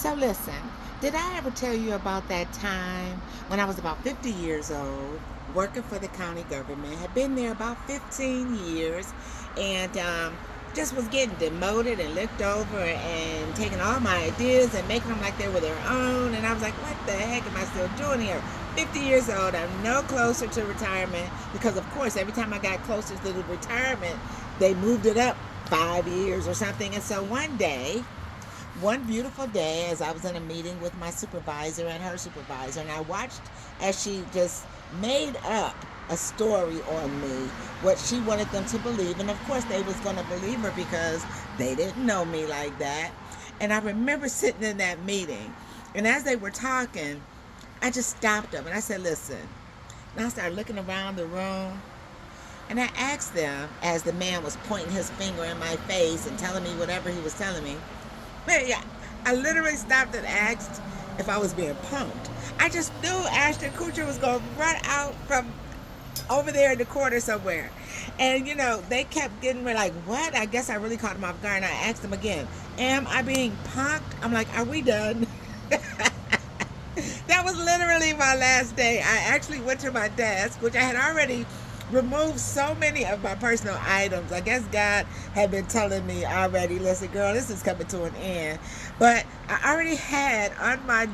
So listen, did I ever tell you about that time when I was about 50 years old, working for the county government, had been there about 15 years, and just was getting demoted and looked over and taking all my ideas and making them like they were their own. And I was like, what the heck am I still doing here? 50 years old, I'm no closer to retirement because, of course, every time I got closer to the retirement, they moved it up 5 years or something. And so one beautiful day, as I was in a meeting with my supervisor and her supervisor, and I watched as she just made up a story on me, what she wanted them to believe. And of course, they was going to believe her because they didn't know me like that. And I remember sitting in that meeting, and as they were talking, I just stopped them and I said, listen. And I started looking around the room, and I asked them, as the man was pointing his finger in my face and telling me whatever he was telling me, man, yeah, I literally stopped and asked if I was being punked. I just knew Ashton Kutcher was going to run out from over there in the corner somewhere. And, they kept getting me like, what? I guess I really caught him off guard. And I asked him again, am I being punked? I'm like, are we done? That was literally my last day. I actually went to my desk, which I had already removed so many of my personal items. I guess God had been telling me already, listen, girl, this is coming to an end. But I already had on my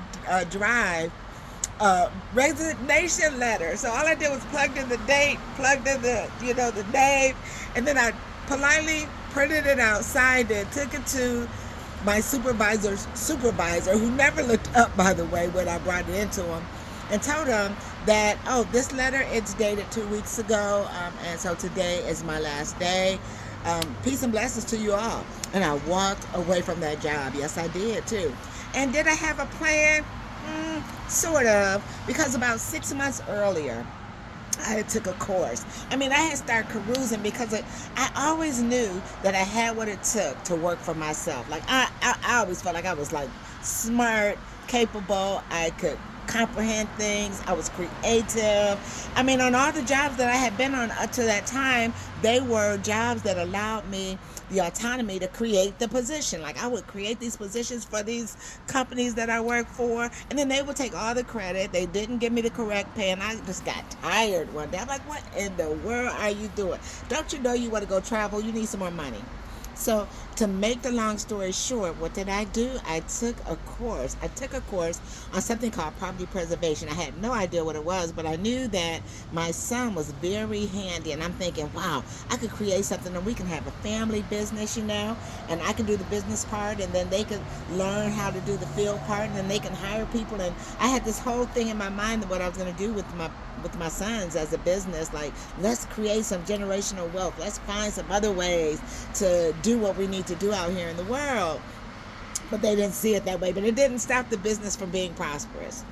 drive resignation letter. So all I did was plugged in the date, plugged in the name, and then I politely printed it out, signed it, took it to my supervisor's supervisor, who never looked up, by the way, when I brought it into him, and told him that, oh, this letter, it's dated 2 weeks ago, and so today is my last day. Peace and blessings to you all. And I walked away from that job. Yes, I did, too. And did I have a plan? Sort of, because about 6 months earlier, I took a course. I had started carousing because I always knew that I had what it took to work for myself. Like, I always felt like I was, like, smart, capable. I could comprehend things. I was creative. On all the jobs that I had been on up to that time, they were jobs that allowed me the autonomy to create the position. Like, I would create these positions for these companies that I work for, and then they would take all the credit. They didn't give me the correct pay, and I just got tired one day. I'm like, what in the world are you doing? Don't you know you want to go travel? You need some more money. So, to make the long story short, what did I do? I took a course. On something called property preservation. I had no idea what it was, but I knew that my son was very handy, and I'm thinking, wow, I could create something and we can have a family business, and I can do the business part, and then they could learn how to do the field part, and then they can hire people. And I had this whole thing in my mind of what I was going to do with my sons as a business. Like, let's create some generational wealth. Let's find some other ways to do what we need to do out here in the world. But they didn't see it that way. But it didn't stop the business from being prosperous.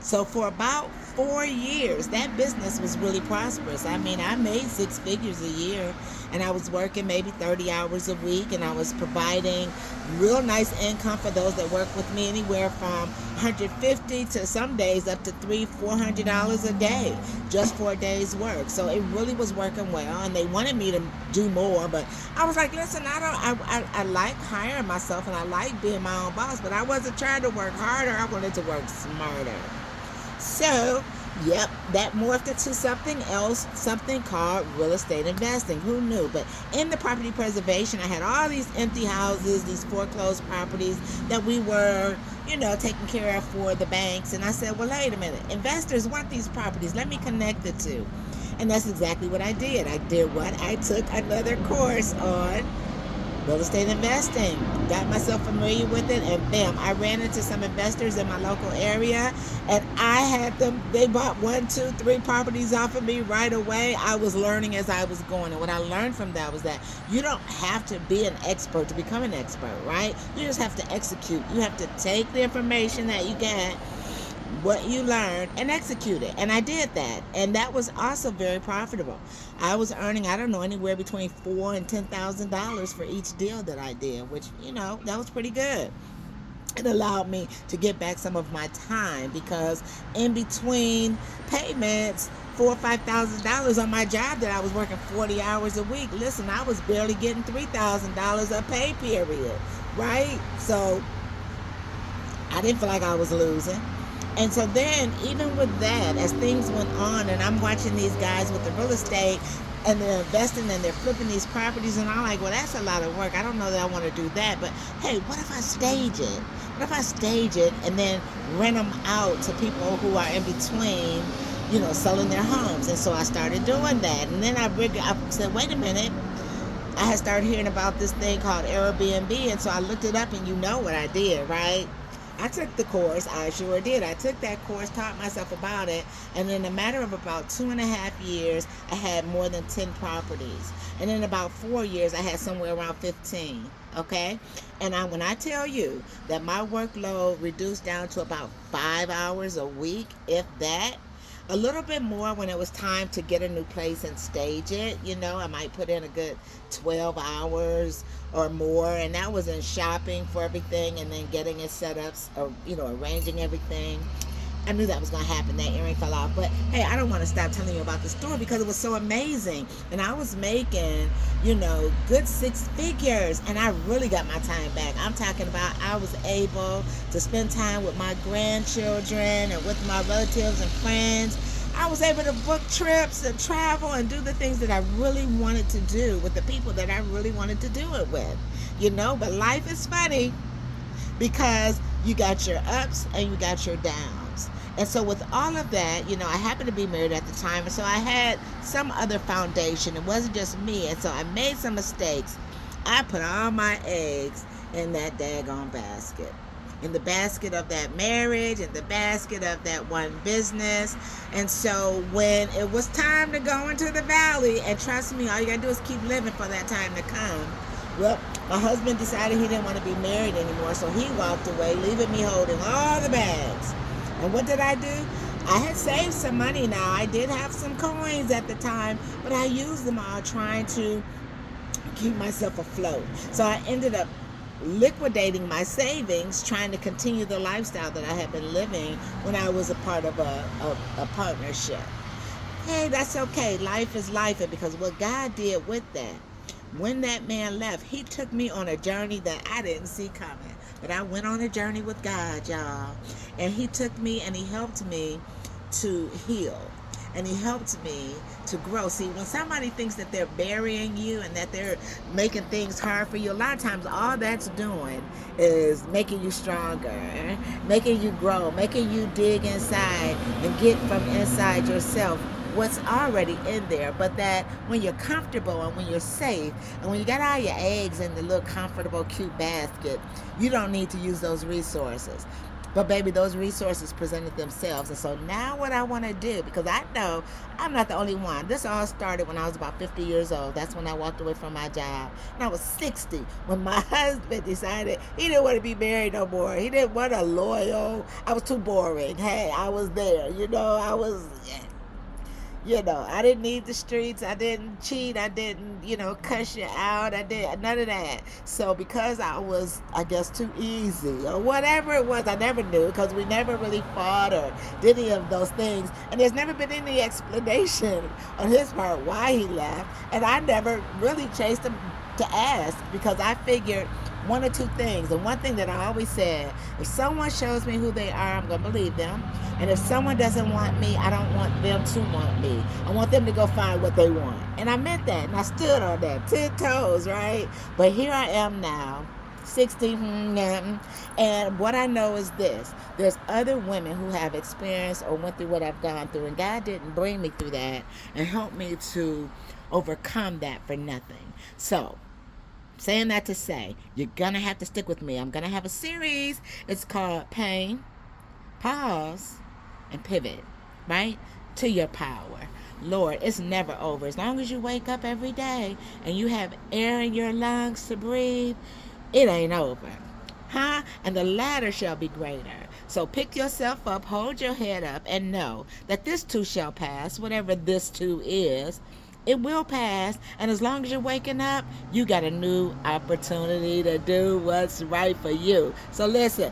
So for about 4 years, that business was really prosperous. I made 6 figures a year, and I was working maybe 30 hours a week, and I was providing real nice income for those that work with me, anywhere from $150 to some days up to $300-$400 a day just for a day's work. So it really was working well, and they wanted me to do more, but I was like, listen, I like hiring myself, and I like being my own boss, but I wasn't trying to work harder. I wanted to work smarter. So, yep, that morphed into something else, something called real estate investing. Who knew? But in the property preservation, I had all these empty houses, these foreclosed properties that we were, taking care of for the banks. And I said, well, wait a minute. Investors want these properties. Let me connect the two. And that's exactly what I did. I did what? I took another course on real estate investing, got myself familiar with it, and bam, I ran into some investors in my local area, and I had them, they bought 1, 2, 3 properties off of me right away. I was learning as I was going, and what I learned from that was that you don't have to be an expert to become an expert, right? You just have to execute. You have to take the information that you get, what you learned, and execute it. And I did that, and that was also very profitable. I was earning, I don't know, anywhere between $4,000 and $10,000 for each deal that I did, which, that was pretty good. It allowed me to get back some of my time, because in between payments, $4,000 or $5,000 on my job that I was working 40 hours a week, listen, I was barely getting $3,000 a pay period, right? So I didn't feel like I was losing. And so then, even with that, as things went on, and I'm watching these guys with the real estate, and they're investing and they're flipping these properties, and I'm like, well, that's a lot of work. I don't know that I want to do that. But hey, what if I stage it? What if I stage it and then rent them out to people who are in between, selling their homes? And so I started doing that. And then I said, wait a minute. I had started hearing about this thing called Airbnb, and so I looked it up, and you know what I did, right? I took the course. I sure did. I took that course, taught myself about it, and in a matter of about 2.5 years, I had more than 10 properties. And in about 4 years, I had somewhere around 15. Okay? And when I tell you that my workload reduced down to about 5 hours a week, if that, a little bit more when it was time to get a new place and stage it. I might put in a good 12 hours or more, and that was in shopping for everything and then getting it set up, or arranging everything. I knew that was going to happen. That earring fell off. But hey, I don't want to stop telling you about the store because it was so amazing. And I was making, good 6 figures. And I really got my time back. I'm talking about I was able to spend time with my grandchildren and with my relatives and friends. I was able to book trips and travel and do the things that I really wanted to do with the people that I really wanted to do it with. But life is funny because you got your ups and you got your downs. And so with all of that, I happened to be married at the time, and so I had some other foundation. It wasn't just me, and so I made some mistakes. I put all my eggs in that daggone basket. In the basket of that marriage, in the basket of that one business. And so when it was time to go into the valley, and trust me, all you gotta do is keep living for that time to come. Well, my husband decided he didn't want to be married anymore, so he walked away, leaving me holding all the bags. And what did I do? I had saved some money now. I did have some coins at the time, but I used them all trying to keep myself afloat. So I ended up liquidating my savings, trying to continue the lifestyle that I had been living when I was a part of a partnership. Hey, that's okay. Life is life. And because what God did with that, when that man left, he took me on a journey that I didn't see coming. But I went on a journey with God, y'all. And he took me and he helped me to heal. And he helped me to grow. See, when somebody thinks that they're burying you and that they're making things hard for you, a lot of times all that's doing is making you stronger, making you grow, making you dig inside and get from inside yourself what's already in there. But that when you're comfortable and when you're safe and when you got all your eggs in the little comfortable, cute basket, you don't need to use those resources. But baby, those resources presented themselves. And so now what I want to do, because I know I'm not the only one. This all started when I was about 50 years old. That's when I walked away from my job. And I was 60 when my husband decided he didn't want to be married no more. He didn't want a loyal. I was too boring. Hey, I was there. I was... I didn't need the streets. I didn't cheat. I didn't, cuss you out. I did none of that. So because I was, I guess, too easy or whatever it was, I never knew because we never really fought or did any of those things. And there's never been any explanation on his part why he left. And I never really chased him to ask because I figured one or two things. And one thing that I always said, if someone shows me who they are, I'm going to believe them. And if someone doesn't want me, I don't want them to want me. I want them to go find what they want. And I meant that. And I stood on that 10 toes, right? But here I am now, 60, and what I know is this. There's other women who have experienced or went through what I've gone through. And God didn't bring me through that and help me to overcome that for nothing. So, saying that to say, you're going to have to stick with me. I'm going to have a series. It's called Pain, Pause, and Pivot, right? To your power. Lord, it's never over. As long as you wake up every day and you have air in your lungs to breathe, it ain't over. Huh? And the latter shall be greater. So pick yourself up, hold your head up, and know that this too shall pass, whatever this too is. It will pass, and as long as you're waking up, you got a new opportunity to do what's right for you. So listen,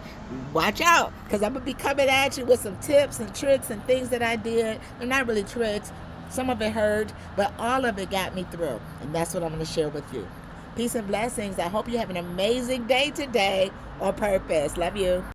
watch out, because I'm going to be coming at you with some tips and tricks and things that I did. They're not really tricks. Some of it hurt, but all of it got me through, and that's what I'm going to share with you. Peace and blessings. I hope you have an amazing day today on purpose. Love you.